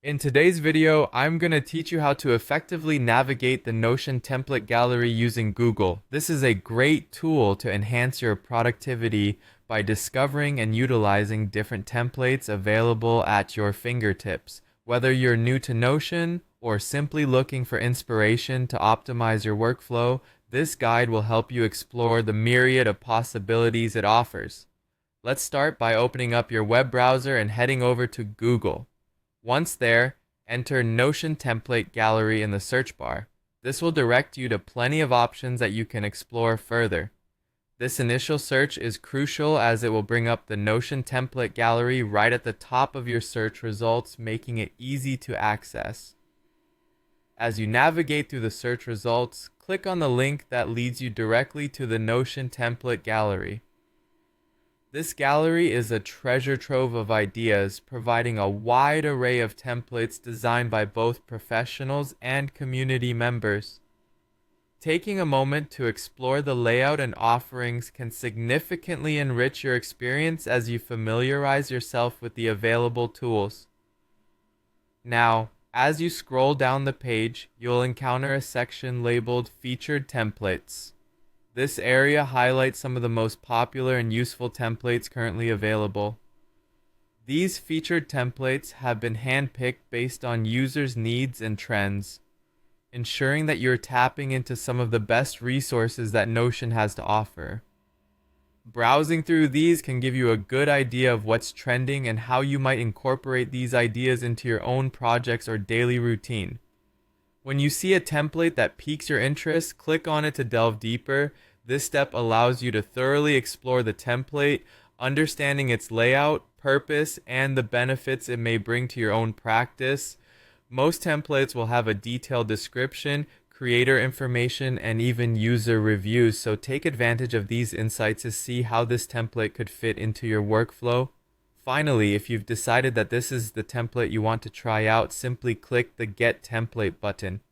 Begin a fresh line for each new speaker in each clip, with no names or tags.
In today's video, I'm going to teach you how to effectively navigate the Notion template gallery using Google. This is a great tool to enhance your productivity by discovering and utilizing different templates available at your fingertips. Whether you're new to Notion or simply looking for inspiration to optimize your workflow, this guide will help you explore the myriad of possibilities it offers. Let's start by opening up your web browser and heading over to Google. Once there, enter Notion Template Gallery in the search bar. This will direct you to plenty of options that you can explore further. This initial search is crucial as it will bring up the Notion Template Gallery right at the top of your search results, making it easy to access. As you navigate through the search results, click on the link that leads you directly to the Notion Template Gallery. This gallery is a treasure trove of ideas, providing a wide array of templates designed by both professionals and community members. Taking a moment to explore the layout and offerings can significantly enrich your experience as you familiarize yourself with the available tools. Now, as you scroll down the page, you'll encounter a section labeled Featured Templates. This area highlights some of the most popular and useful templates currently available. These featured templates have been handpicked based on users' needs and trends, ensuring that you're tapping into some of the best resources that Notion has to offer. Browsing through these can give you a good idea of what's trending and how you might incorporate these ideas into your own projects or daily routine. When you see a template that piques your interest, click on it to delve deeper. This step allows you to thoroughly explore the template, understanding its layout, purpose, and the benefits it may bring to your own practice. Most templates will have a detailed description, creator information, and even user reviews, so take advantage of these insights to see how this template could fit into your workflow. Finally, if you've decided that this is the template you want to try out, simply click the Get Template button.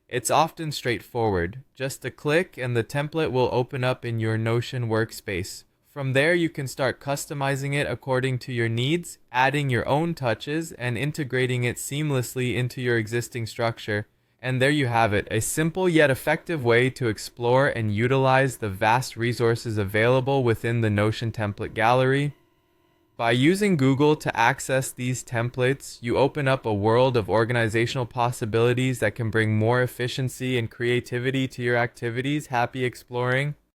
It's often straightforward. Just a click and the template will open up in your Notion workspace. From there, you can start customizing it according to your needs, adding your own touches, and integrating it seamlessly into your existing structure. And there you have it, a simple yet effective way to explore and utilize the vast resources available within the Notion template gallery. By using Google to access these templates, you open up a world of organizational possibilities that can bring more efficiency and creativity to your activities. Happy exploring!